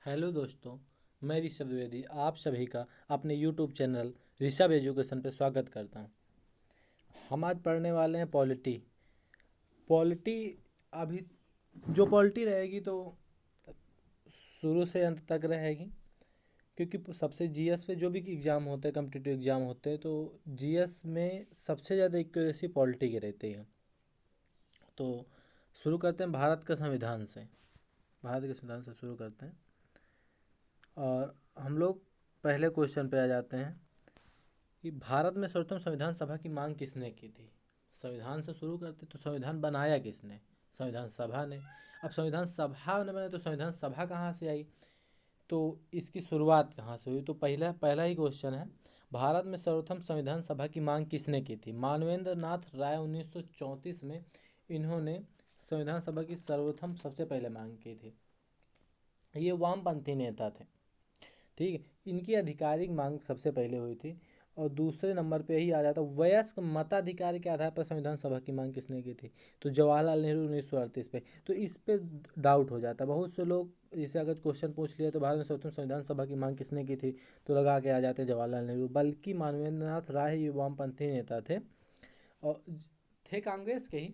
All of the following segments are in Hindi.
हेलो दोस्तों, मैं ऋषभ द्विवेदी आप सभी का अपने यूट्यूब चैनल ऋषभ एजुकेशन पर स्वागत करता हूं। हम आज पढ़ने वाले हैं पॉलिटी। पॉलिटी अभी जो पॉलिटी रहेगी तो शुरू से अंत तक रहेगी, क्योंकि सबसे जीएस पे जो भी एग्ज़ाम होते हैं, कम्पिटिटिव एग्ज़ाम होते हैं, तो जीएस में सबसे ज़्यादा एक्यूरेसी पॉलिटी की रहती है। तो शुरू करते हैं भारत के संविधान से। भारत के संविधान से शुरू करते हैं और हम लोग पहले क्वेश्चन पे आ जाते हैं कि भारत में सर्वप्रथम संविधान सभा की मांग किसने की थी। संविधान से शुरू करते तो संविधान बनाया किसने? संविधान सभा ने। अब संविधान सभा ने बने तो संविधान सभा कहाँ से आई, तो इसकी शुरुआत कहाँ से हुई? तो पहला पहला ही क्वेश्चन है, भारत में सर्वप्रथम संविधान सभा की मांग किसने की थी? मानवेंद्र नाथ राय 1934 में इन्होंने संविधान सभा की सर्वप्रथम सबसे पहले मांग की थी। ये वामपंथी नेता थे, ठीक है। इनकी आधिकारिक मांग सबसे पहले हुई थी। और दूसरे नंबर पे ही आ जाता वयस्क मताधिकार के आधार पर संविधान सभा की मांग किसने की थी? तो जवाहरलाल नेहरू 1938 पे। तो इस पे डाउट हो जाता है बहुत से लोग, जैसे अगर क्वेश्चन पूछ लिया तो भारत में सर्वप्रथम संविधान सभा की मांग किसने की थी, तो लगा के आ जाते जवाहरलाल नेहरू, बल्कि मानवेंद्र नाथ राय ये वामपंथी नेता थे और थे कांग्रेस के ही।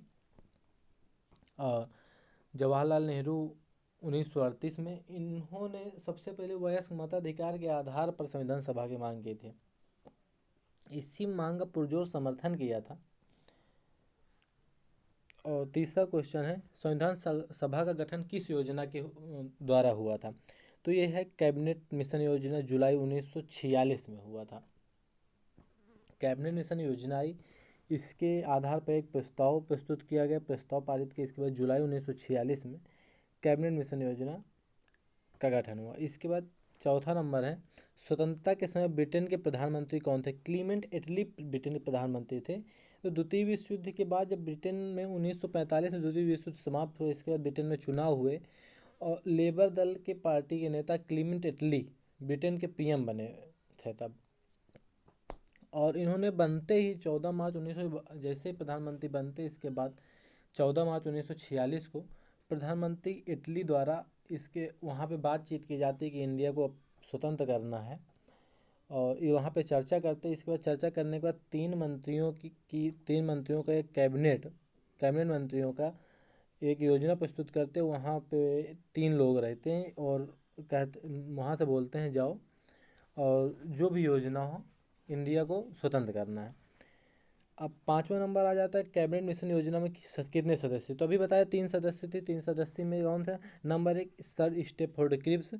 और जवाहरलाल नेहरू 1938 में इन्होंने सबसे पहले वयस्क मताधिकार के आधार पर संविधान सभा की मांग की थी। इसी मांग का पुरजोर समर्थन किया था। और तीसरा क्वेश्चन है, संविधान सभा का गठन किस योजना के द्वारा हुआ था? तो ये है कैबिनेट मिशन योजना, जुलाई 1946 में हुआ था। कैबिनेट मिशन योजना आई, इसके आधार पर एक प्रस्ताव प्रस्तुत किया गया, प्रस्ताव पारित किया। इसके बाद जुलाई 1946 में कैबिनेट मिशन योजना का गठन हुआ। इसके बाद चौथा नंबर है, स्वतंत्रता के समय ब्रिटेन के प्रधानमंत्री कौन थे? क्लीमेंट एटली ब्रिटेन के प्रधानमंत्री थे। तो द्वितीय विश्व युद्ध के बाद जब ब्रिटेन में 1945 में द्वितीय विश्व युद्ध समाप्त हुए, इसके बाद ब्रिटेन में चुनाव हुए और लेबर दल के पार्टी के नेता क्लीमेंट एटली ब्रिटेन के पीएम बने थे तब। और इन्होंने बनते ही 14 मार्च 1900 जैसे प्रधानमंत्री बनते, इसके बाद 14 मार्च 1946 को प्रधानमंत्री इटली द्वारा इसके वहाँ पे बातचीत की जाती है कि इंडिया को अब स्वतंत्र करना है। और ये वहाँ पे चर्चा करते हैं। इसके बाद चर्चा करने के बाद तीन मंत्रियों का एक कैबिनेट मंत्रियों का एक योजना प्रस्तुत करते हैं। वहाँ पे 3 लोग रहते हैं और कहते वहाँ से बोलते हैं जाओ और जो भी योजना हो इंडिया को स्वतंत्र करना है। अब 5वां नंबर आ जाता है, कैबिनेट मिशन योजना में कितने सदस्य? तो अभी बताया 3 सदस्य थे। 3 सदस्य में कौन थे? Number 1 Sir Stafford Cripps,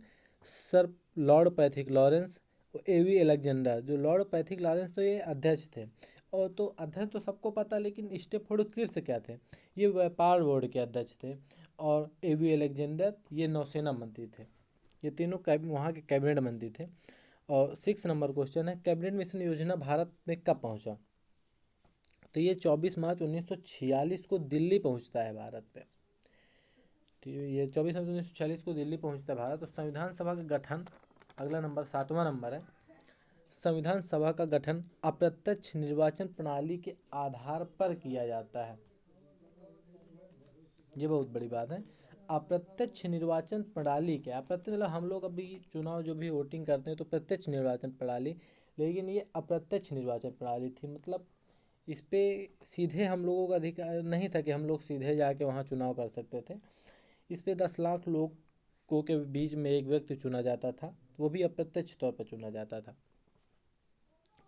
Sir Lord Pethick Lawrence और एवी अलेक्जेंडर। जो लॉर्ड पैथिक लॉरेंस तो ये अध्यक्ष थे, और तो अध्यक्ष तो सबको पता, लेकिन स्टेफोर्ड क्रिप्स क्या थे? ये व्यापार बोर्ड के अध्यक्ष थे। और एवी अलेक्जेंडर ये नौसेना मंत्री थे। ये तीनों वहाँ के कैबिनेट मंत्री थे। और 6 नंबर क्वेश्चन है, कैबिनेट मिशन योजना भारत में कब पहुँचा? तो ये 24 मार्च 1946 को दिल्ली पहुंचता है भारत पे। ठीक है, ये 24 मार्च 1946 को दिल्ली पहुंचता है भारत। तो संविधान सभा का गठन, अगला नंबर 7वां नंबर है, संविधान सभा का गठन अप्रत्यक्ष निर्वाचन प्रणाली के आधार पर किया जाता है। ये बहुत बड़ी बात है। अप्रत्यक्ष निर्वाचन प्रणाली क्या? अप्रत्यक्ष मतलब हम लोग अभी चुनाव जो भी वोटिंग करते हैं तो प्रत्यक्ष निर्वाचन प्रणाली, लेकिन ये अप्रत्यक्ष निर्वाचन प्रणाली थी। मतलब इस पे सीधे हम लोगों का अधिकार नहीं था कि हम लोग सीधे जाके वहाँ चुनाव कर सकते थे। इस पे 10 लाख लोगों के बीच में एक व्यक्ति चुना जाता था, वो भी अप्रत्यक्ष तौर पर चुना जाता था।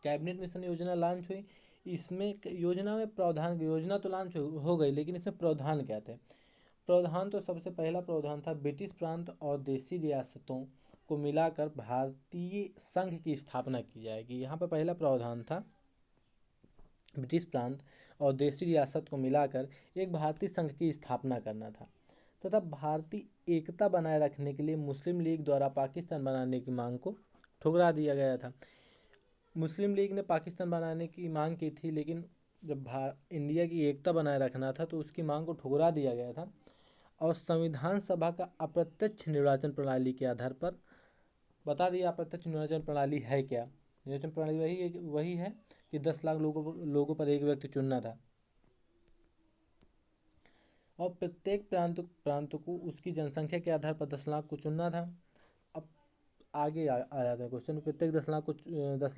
कैबिनेट मिशन योजना लॉन्च हुई। इसमें योजना में प्रावधान, योजना तो लॉन्च हो गई, लेकिन इसमें प्रावधान क्या थे? प्रावधान तो सबसे पहला प्रावधान था, ब्रिटिश प्रांत और देशी रियासतों को मिलाकर भारतीय संघ की स्थापना की जाएगी। यहाँ पर पहला प्रावधान था, ब्रिटिश प्रांत और देशी रियासत को मिलाकर एक भारतीय संघ की स्थापना करना था, तथा भारतीय एकता बनाए रखने के लिए मुस्लिम लीग द्वारा पाकिस्तान बनाने की मांग को ठुकरा दिया गया था। मुस्लिम लीग ने पाकिस्तान बनाने की मांग की थी, लेकिन जब इंडिया की एकता बनाए रखना था तो उसकी मांग को ठुकरा दिया गया था। और संविधान सभा का अप्रत्यक्ष निर्वाचन प्रणाली के आधार पर बता दिया। अप्रत्यक्ष निर्वाचन प्रणाली है क्या? निर्वाचन प्रणाली वही है कि 10 लाख लोगों पर एक व्यक्ति चुनना था और प्रत्येक प्रांत को उसकी जनसंख्या के आधार पर 10 लाख को चुनना था। अब आगे आ जाते हैं क्वेश्चन। प्रत्येक 10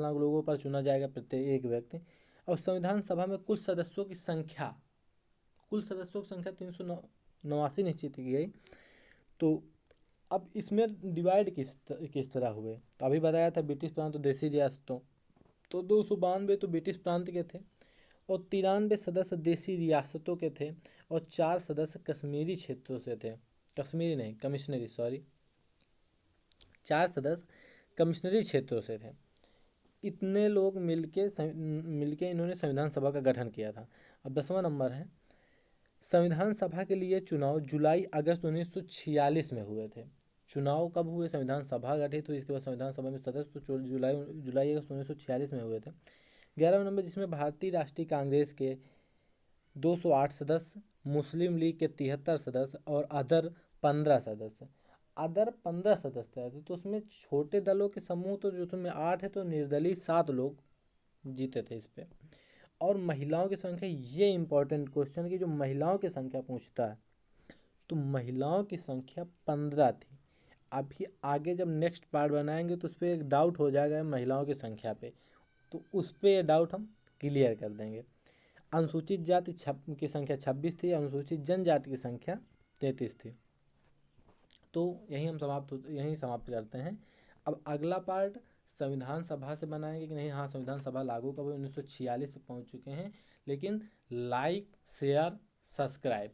लाख लोगों पर चुना जाएगा प्रत्येक एक व्यक्ति। और संविधान सभा में कुल सदस्यों की संख्या 389 निश्चित की गई। तो अब इसमें डिवाइड किस तरह हुए, तो अभी बताया था ब्रिटिश प्रांत और देसी रियासतों। तो 292 तो ब्रिटिश प्रांत के थे और 93 सदस्य देसी रियासतों के थे और 4 सदस्य कश्मीरी क्षेत्रों से थे। कश्मीरी नहीं, कमिश्नरी, सॉरी, 4 सदस्य कमिश्नरी क्षेत्रों से थे। इतने लोग मिलके इन्होंने संविधान सभा का गठन किया था। अब 10वां नंबर है, संविधान सभा के लिए चुनाव जुलाई अगस्त 1946 में हुए थे। चुनाव कब हुए, संविधान सभा गठित हुई, इसके बाद संविधान सभा में सदस्य तो जुलाई अगस्त 1946 में हुए थे। 11वां नंबर, जिसमें भारतीय राष्ट्रीय कांग्रेस के 208 सदस्य, मुस्लिम लीग के 73 सदस्य और अदर 15 सदस्य थे। तो उसमें छोटे दलों के समूह तो जो उसमें 8 है, तो निर्दलीय 7 लोग जीते थे इस पे। और महिलाओं की संख्या, ये इंपॉर्टेंट क्वेश्चन की जो महिलाओं की संख्या पूछता है, तो महिलाओं की संख्या 15 थी। अभी आगे जब नेक्स्ट पार्ट बनाएंगे तो उस पर एक डाउट हो जाएगा महिलाओं की संख्या पे, तो उस पर ये डाउट हम क्लियर कर देंगे। अनुसूचित जाति की संख्या 26 थी, अनुसूचित जनजाति की संख्या 33 थी। तो यहीं समाप्त करते हैं। अब अगला पार्ट संविधान सभा से बनाएंगे कि नहीं। हाँ, संविधान सभा लागू कब हुई, 1946 तक पहुँच चुके हैं। लेकिन लाइक, शेयर, सब्सक्राइब